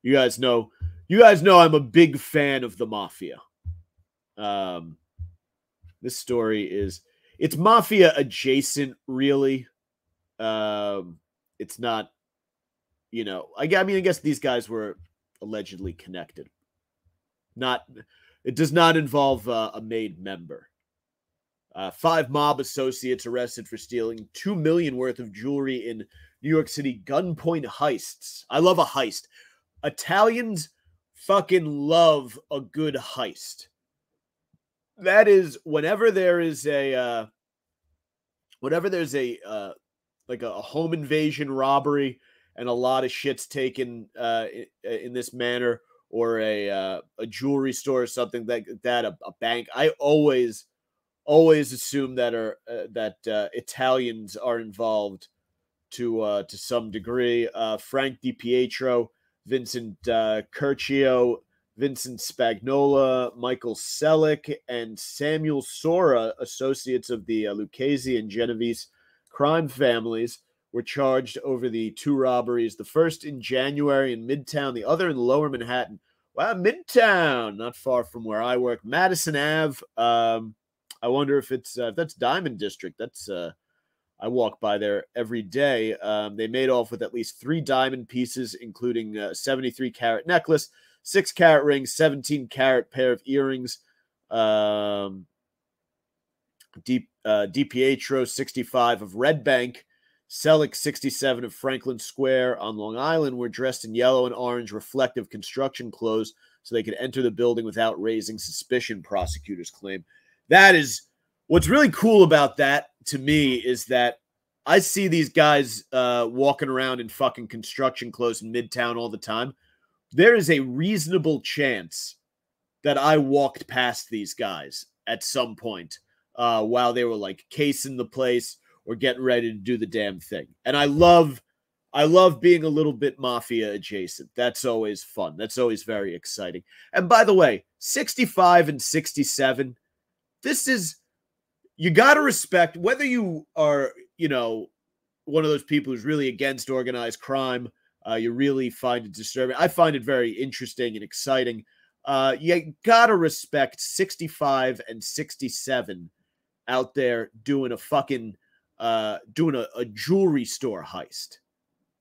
You guys know I'm a big fan of the Mafia. This story it's Mafia adjacent, really. It's not, I guess these guys were allegedly connected. It does not involve a made member. 5 mob associates arrested for stealing $2 million worth of jewelry in New York City gunpoint heists. I love a heist. Italians fucking love a good heist. That is whenever there's a like a home invasion robbery and a lot of shit's taken in this manner, or a jewelry store or something like that, a bank. I always assume that Italians are involved to some degree. Frank DiPietro, Vincent Curcio, Vincent Spagnola, Michael Selick, and Samuel Sora, associates of the Lucchese and Genovese crime families, were charged over the 2 robberies. The first in January in Midtown, the other in Lower Manhattan. Wow, Midtown, not far from where I work. Madison Ave. I wonder if that's Diamond District. That's I walk by there every day. They made off with at least 3 diamond pieces, including a 73-carat necklace, 6-carat ring, 17-carat pair of earrings. DiPietro, 65, of Red Bank, Selick, 67, of Franklin Square on Long Island, were dressed in yellow and orange reflective construction clothes so they could enter the building without raising suspicion, prosecutors claim. That is what's really cool about that to me, is that I see these guys walking around in fucking construction clothes in Midtown all the time. There is a reasonable chance that I walked past these guys at some point while they were like casing the place or getting ready to do the damn thing. And I love being a little bit Mafia adjacent. That's always fun. That's always very exciting. And by the way, 65 and 67, you got to respect, whether you are, one of those people who's really against organized crime, you really find it disturbing. I find it very interesting and exciting. You got to respect 65 and 67 out there doing a fucking, doing a jewelry store heist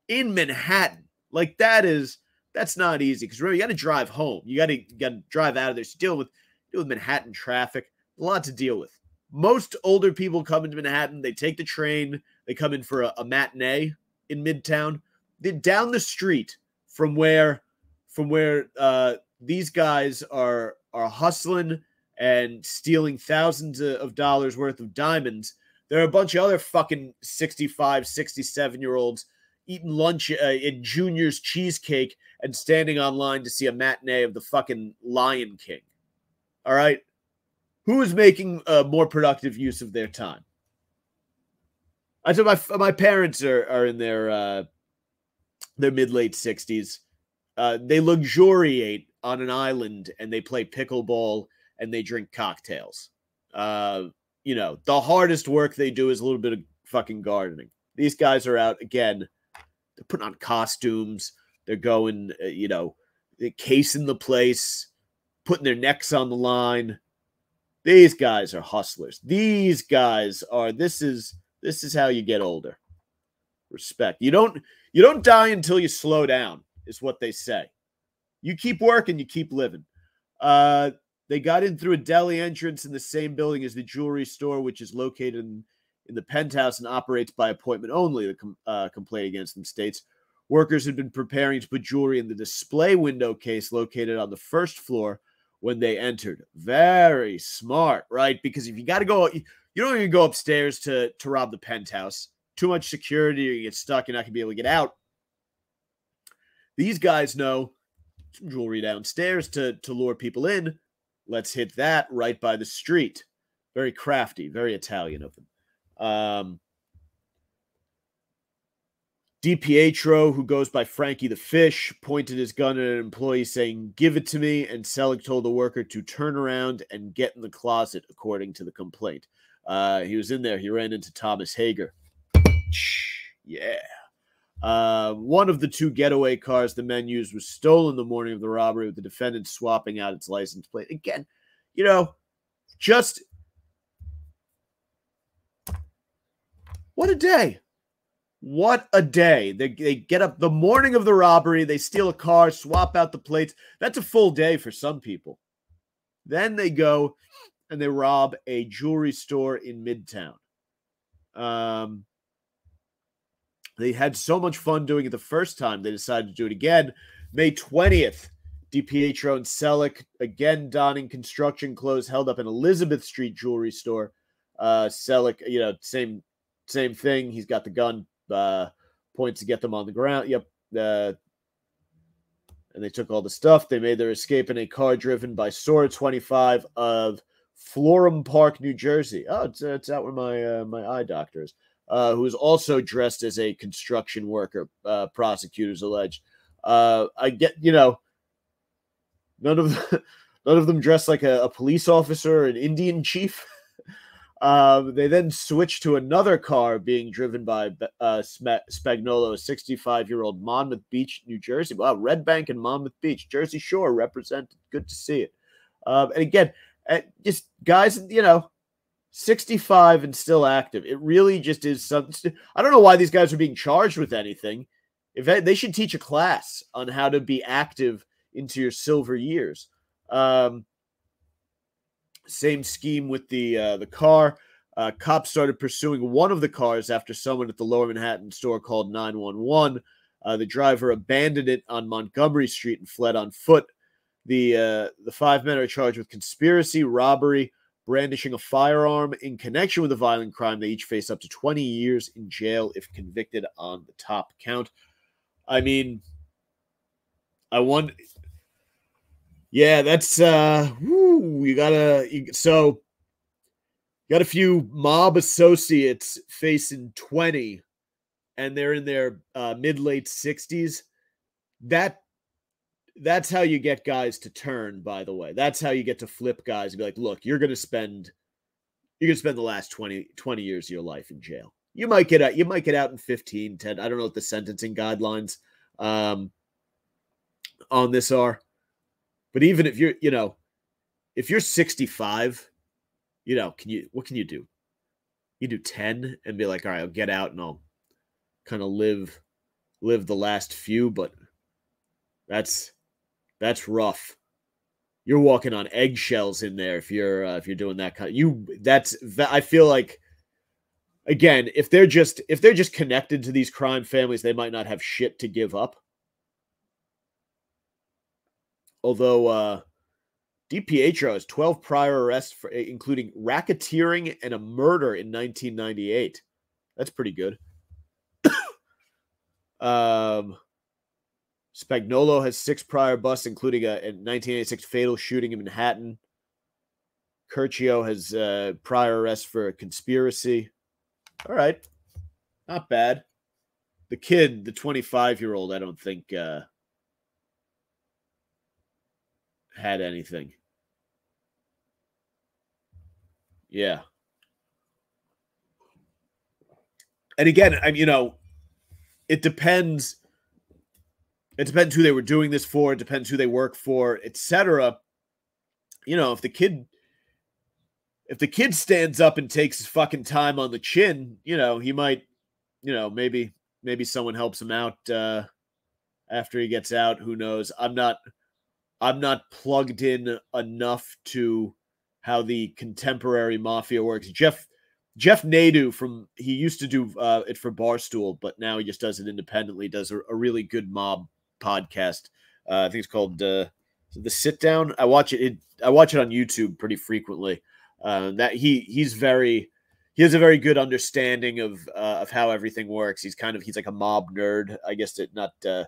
in Manhattan. Like, that's not easy, because remember, you got to drive home. You got to drive out of there. So deal with Manhattan traffic. A lot to deal with. Most older people come into Manhattan. They take the train. They come in for a matinee in Midtown. Then down the street from where these guys are hustling and stealing thousands of dollars worth of diamonds, there are a bunch of other fucking 65, 67-year-olds eating lunch at Junior's Cheesecake and standing online to see a matinee of the fucking Lion King. All right? Who is making more productive use of their time? I said my parents are in their mid-late 60s. They luxuriate on an island and they play pickleball and they drink cocktails. The hardest work they do is a little bit of fucking gardening. These guys are out, again, they're putting on costumes. They're going, they're casing the place, putting their necks on the line. These guys are hustlers. These guys are, this is how you get older. Respect. You don't die until you slow down, is what they say. You keep working, you keep living. They got in through a deli entrance in the same building as the jewelry store, which is located in the penthouse and operates by appointment only, the complaint against them states. Workers had been preparing to put jewelry in the display window case located on the first floor when they entered. Very smart, right? Because if you got to go, you don't even go upstairs to rob the penthouse. Too much security, or you get stuck, you're not going to be able to get out. These guys know some jewelry downstairs to lure people in. Let's hit that right by the street. Very crafty, very Italian of them. DiPietro, who goes by Frankie the Fish, pointed his gun at an employee saying, "Give it to me," and Selick told the worker to turn around and get in the closet, according to the complaint. He was in there. He ran into Thomas Hager. Yeah. One of the two getaway cars the men used was stolen the morning of the robbery, with the defendant swapping out its license plate. Again, just what a day. What a day. They get up the morning of the robbery, they steal a car, swap out the plates. That's a full day for some people. Then they go and they rob a jewelry store in Midtown. They had so much fun doing it the first time, they decided to do it again. May 20th, DiPietro and Selleck, again donning construction clothes, held up an Elizabeth Street jewelry store. Selleck, same thing. He's got the gun, points to get them on the ground. Yep. And they took all the stuff. They made their escape in a car driven by Sora 25 of Florham Park, New Jersey. Oh, it's out where my eye doctor is. Who is also dressed as a construction worker, prosecutors allege. I get, none of them dressed like a police officer or an Indian chief. They then switched to another car being driven by Spagnolo, a 65-year-old, Monmouth Beach, New Jersey. Wow, Red Bank and Monmouth Beach, Jersey Shore represented. Good to see it. And again, just guys, 65 and still active. It really just is something. I don't know why these guys are being charged with anything. If they should teach a class on how to be active into your silver years. Same scheme with the car. Cops started pursuing one of the cars after someone at the Lower Manhattan store called 911. The driver abandoned it on Montgomery Street and fled on foot. The five men are charged with conspiracy, robbery, brandishing a firearm in connection with a violent crime. They each face up to 20 years in jail if convicted on the top count. I mean, yeah, that's you got a few mob associates facing 20, and they're in their mid-late 60s. That's how you get guys to turn, by the way. That's how you get to flip guys and be like, look, you're gonna spend the last 20 years of your life in jail. You might get out in 15, 10. I don't know what the sentencing guidelines on this are. But even if you're 65, what can you do? You do 10 and be like, all right, I'll get out and I'll kind of live the last few, but that's rough. You're walking on eggshells in there if you're doing that I feel like, again, if they're just connected to these crime families, they might not have shit to give up. Although DiPietro has 12 prior arrests, including racketeering and a murder in 1998. That's pretty good. Spagnolo has 6 prior busts, including a 1986 fatal shooting in Manhattan. Curcio has prior arrests for conspiracy. All right. Not bad. The kid, the 25-year-old, I don't think had anything. Yeah. And again, it depends. It depends who they were doing this for. It depends who they work for, etc. If the kid stands up and takes his fucking time on the chin, he might, maybe someone helps him out after he gets out. Who knows? I'm not plugged in enough to how the contemporary mafia works. Jeff Nadu he used to do it for Barstool, but now he just does it independently. Does a really good mob podcast. I think it's called The Sit Down. I watch it on YouTube pretty frequently. That he has a very good understanding of how everything works. He's like a mob nerd, I guess. Not to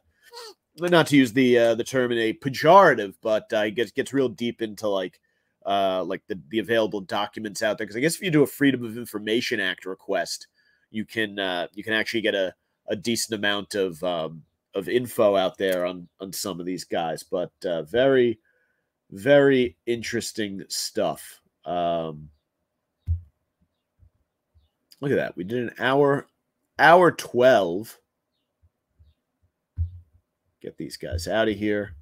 use the term in a pejorative, but he gets real deep into like the available documents out there. Because I guess if you do a Freedom of Information Act request, you can actually get a decent amount of info out there on some of these guys. But very, very interesting stuff. Look at that. We did an hour 12. Get these guys out of here.